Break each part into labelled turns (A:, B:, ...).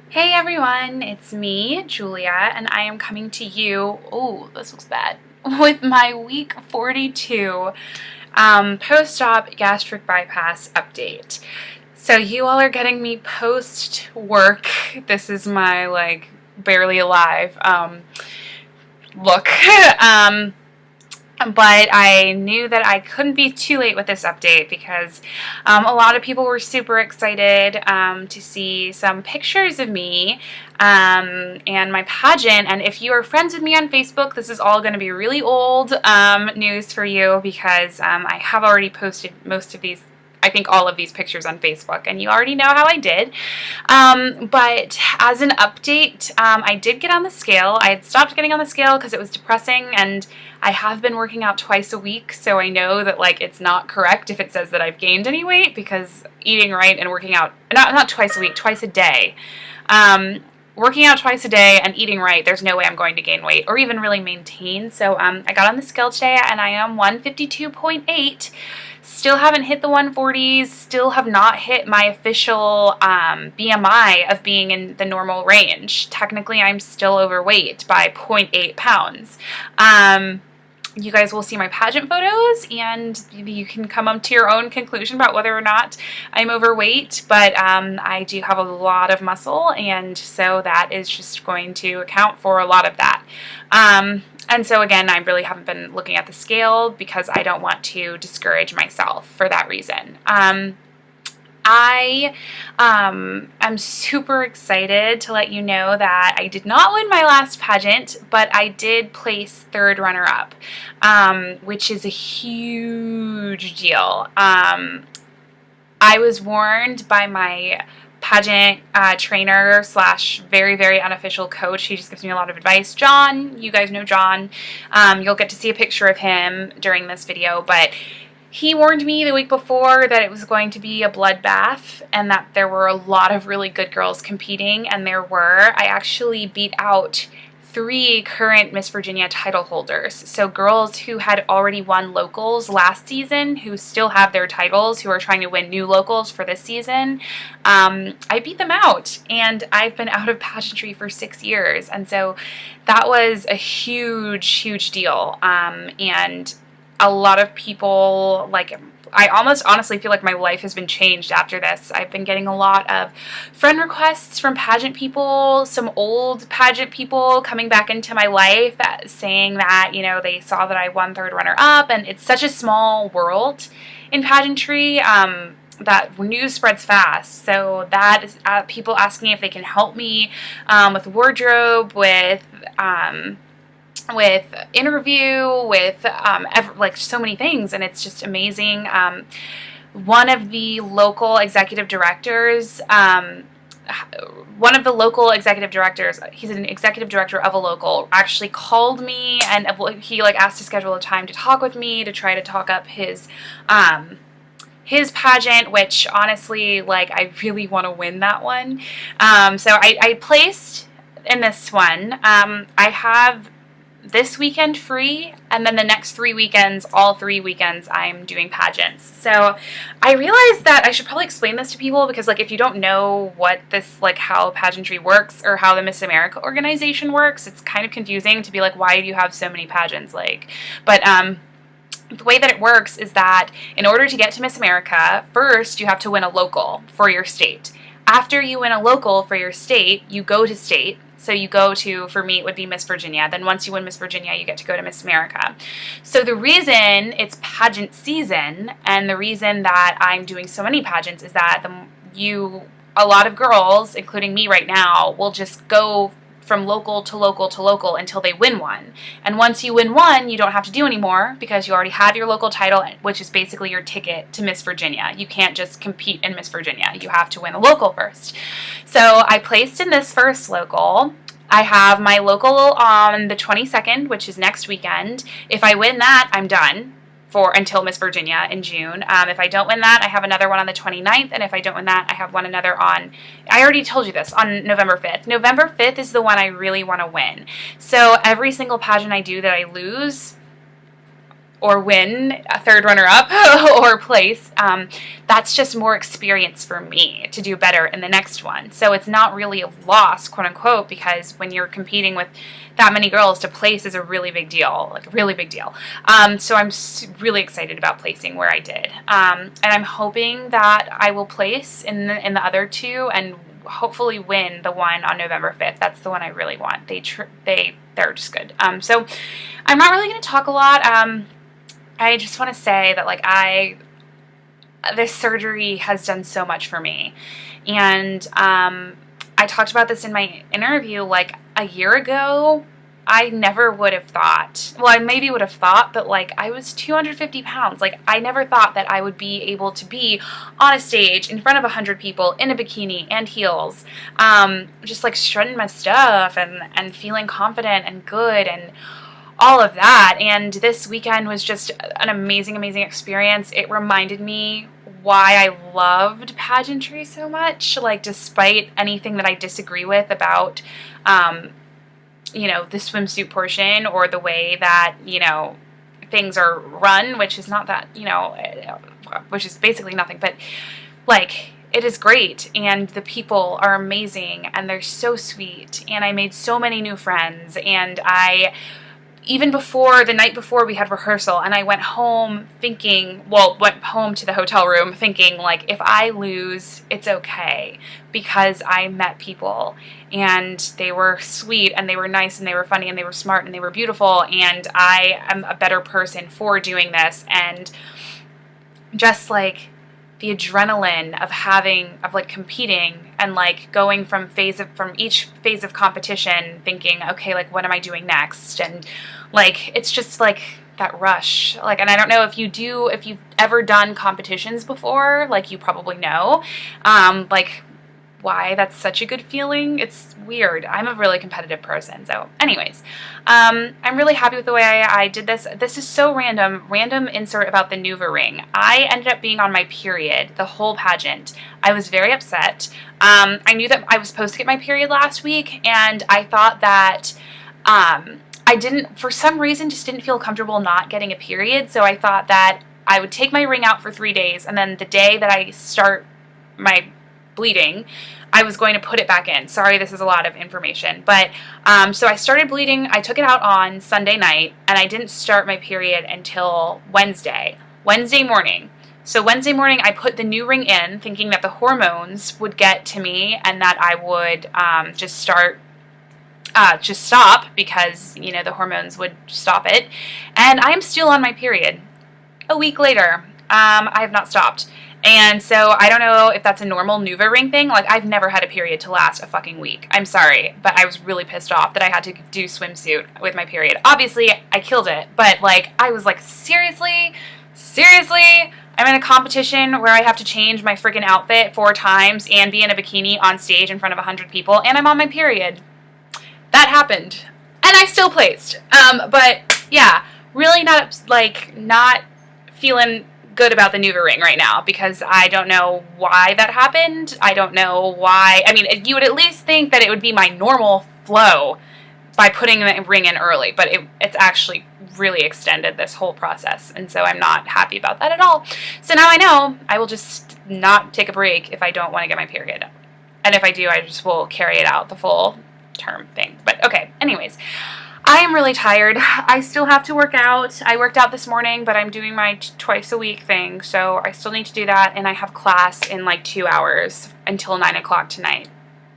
A: Hey everyone, it's me, Julia, and I am coming to you, oh, this looks bad, with my week 42 post-op gastric bypass update. So you all are getting me post-work. This is my, barely alive look. um, but I knew that I couldn't be too late with this update because a lot of people were super excited to see some pictures of me and my pageant. And if you are friends with me on Facebook, this is all going to be really old news for you because I have already posted most of these, I think all of these pictures on Facebook, and you already know how I did. But as an update, I did get on the scale. I had stopped getting on the scale because it was depressing, and I have been working out twice a week, so I know that it's not correct if it says that I've gained any weight, because eating right and working out, not twice a week, twice a day. Working out twice a day and eating right, there's no way I'm going to gain weight or even really maintain. So I got on the scale today and I am 152.8. Still haven't hit the 140s, still have not hit my official BMI of being in the normal range. Technically, I'm still overweight by 0.8 pounds. You guys will see my pageant photos and you can come up to your own conclusion about whether or not I'm overweight, but I do have a lot of muscle, and so that is just going to account for a lot of that. And so again, I really haven't been looking at the scale because I don't want to discourage myself for that reason. I am super excited to let you know that I did not win my last pageant, but I did place third runner-up, which is a huge deal. I was warned by my pageant trainer slash very, very unofficial coach. He just gives me a lot of advice. John, you guys know John. You'll get to see a picture of him during this video, but he warned me the week before that it was going to be a bloodbath and that there were a lot of really good girls competing, and there were. I actually beat out 3 current Miss Virginia title holders. So girls who had already won locals last season, who still have their titles, who are trying to win new locals for this season. I beat them out, and I've been out of pageantry for 6 years. And so that was a huge, huge deal. And a lot of people, I almost honestly feel like my life has been changed after this. I've been getting a lot of friend requests from pageant people, some old pageant people coming back into my life saying that, they saw that I won third runner-up, and it's such a small world in pageantry that news spreads fast. So that is people asking if they can help me with wardrobe, with interview, with so many things, and it's just amazing. One of the local executive directors, he's an executive director of a local, actually called me, and he asked to schedule a time to talk with me to try to talk up his pageant, which honestly, I really want to win that one. So I placed in this one. I have this weekend free, and then the next 3 weekends, all 3 weekends, I'm doing pageants. So I realized that I should probably explain this to people, because if you don't know what this, how pageantry works or how the Miss America organization works, it's kind of confusing to be why do you have so many pageants? But the way that it works is that in order to get to Miss America, first you have to win a local for your state. After you win a local for your state, you go to state. So you go to, for me, it would be Miss Virginia. Then once you win Miss Virginia, you get to go to Miss America. So the reason it's pageant season, and the reason that I'm doing so many pageants, is that a lot of girls, including me right now, will just go from local to local to local until they win one. And once you win one, you don't have to do anymore because you already have your local title, which is basically your ticket to Miss Virginia. You can't just compete in Miss Virginia. You have to win a local first. So I placed in this first local. I have my local on the 22nd, which is next weekend. If I win that, I'm done until Miss Virginia in June. If I don't win that, I have another one on the 29th, and if I don't win that, I have another on, I already told you this, on November 5th. November 5th is the one I really want to win. So every single pageant I do that I lose, or win a third runner-up or place, that's just more experience for me to do better in the next one. So it's not really a loss, quote unquote, because when you're competing with that many girls, to place is a really big deal, like a really big deal. So I'm really excited about placing where I did, and I'm hoping that I will place in the other two and hopefully win the one on November 5th. That's the one I really want. They're just good. So I'm not really going to talk a lot. I just want to say that, like, this surgery has done so much for me. And I talked about this in my interview, like, a year ago. I never would have thought, well, I maybe would have thought, but like, I was 250 pounds. Like, I never thought that I would be able to be on a stage in front of 100 people in a bikini and heels, just like strutting my stuff and feeling confident and good and all of that. And this weekend was just an amazing, amazing experience. It reminded me why I loved pageantry so much, like, despite anything that I disagree with about, you know, the swimsuit portion or the way that, you know, things are run, which is not that, you know, which is basically nothing, but like, it is great, and the people are amazing, and they're so sweet, and I made so many new friends, and even before, the night before, we had rehearsal, and I went home thinking, went home to the hotel room thinking, like, if I lose, it's okay, because I met people, and they were sweet, and they were nice, and they were funny, and they were smart, and they were beautiful, and I am a better person for doing this. And just, like, the adrenaline of like competing and like going from each phase of competition thinking, okay, like, what am I doing next? And like, it's just like that rush. Like, and I don't know if you've ever done competitions before, like, you probably know, like, why that's such a good feeling. It's weird. I'm a really competitive person. So anyways, I'm really happy with the way I did this. This is so random insert about the Nuva ring. I ended up being on my period the whole pageant. I was very upset. I knew that I was supposed to get my period last week, and I thought that I didn't, for some reason, just didn't feel comfortable not getting a period. So I thought that I would take my ring out for 3 days, and then the day that I start my bleeding, I was going to put it back in. Sorry, this is a lot of information. But so I started bleeding. I took it out on Sunday night, and I didn't start my period until Wednesday morning. So Wednesday morning, I put the new ring in, thinking that the hormones would get to me and that I would just stop, because, you know, the hormones would stop it. And I am still on my period. A week later, I have not stopped. And so I don't know if that's a normal Nuva ring thing. Like, I've never had a period to last a fucking week. I'm sorry, but I was really pissed off that I had to do swimsuit with my period. Obviously, I killed it, but like, I was like, seriously? I'm in a competition where I have to change my freaking outfit 4 times and be in a bikini on stage in front of 100 people, and I'm on my period. That happened. And I still placed. But yeah, really not feeling good about the Nuva ring right now, because I don't know why that happened. I don't know why. I mean, you would at least think that it would be my normal flow by putting the ring in early, but it's actually really extended this whole process, and so I'm not happy about that at all. So now I know I will just not take a break if I don't want to get my period. And if I do, I just will carry it out the full term thing. But okay, anyways, I am really tired. I still have to work out. I worked out this morning, but I'm doing my twice a week thing, so I still need to do that, and I have class in like 2 hours until 9 o'clock tonight.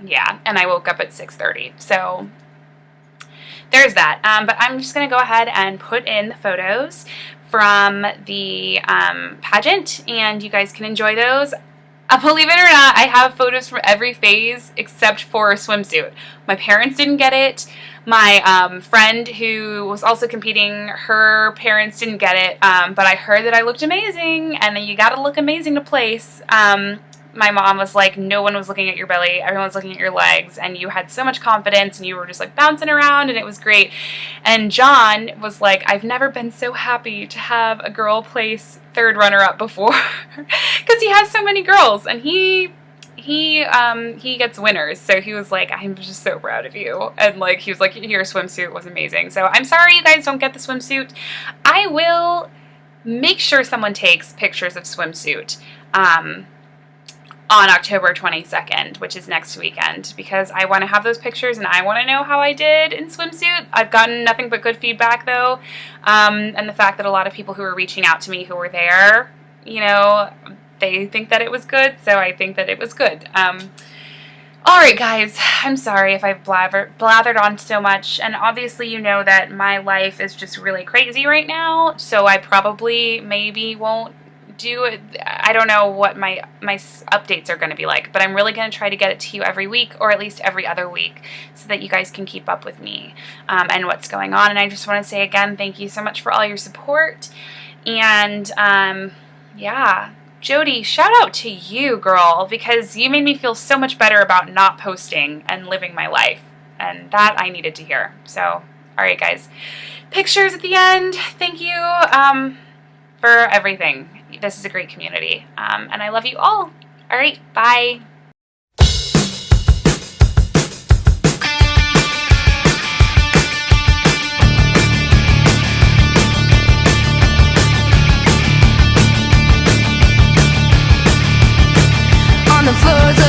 A: Yeah, and I woke up at 6:30, so there's that. But I'm just going to go ahead and put in the photos from the pageant, and you guys can enjoy those. Believe it or not, I have photos from every phase except for a swimsuit. My parents didn't get it. My friend who was also competing, her parents didn't get it, but I heard that I looked amazing, and you gotta look amazing to place. My mom was like, no one was looking at your belly, everyone was looking at your legs, and you had so much confidence, and you were just like bouncing around, and it was great. And John was like, I've never been so happy to have a girl place 3rd runner-up before, because he has so many girls, and he he gets winners, so he was like, I'm just so proud of you, and like he was like, your swimsuit was amazing. So I'm sorry you guys don't get the swimsuit. I will make sure someone takes pictures of swimsuit on October 22nd, which is next weekend, because I want to have those pictures and I want to know how I did in swimsuit. I've gotten nothing but good feedback though, and the fact that a lot of people who are reaching out to me who were there, you know, they think that it was good, so I think that it was good. Alright guys, I'm sorry if I've blathered on so much, and obviously you know that my life is just really crazy right now, so I probably maybe won't do it. I don't know what my updates are going to be like, but I'm really going to try to get it to you every week, or at least every other week, so that you guys can keep up with me and what's going on. And I just want to say again, thank you so much for all your support, and yeah, Jody, shout out to you, girl, because you made me feel so much better about not posting and living my life, and that I needed to hear. So, alright guys, pictures at the end. Thank you for everything. This is a great community, and I love you all. Alright, bye.
B: On the floors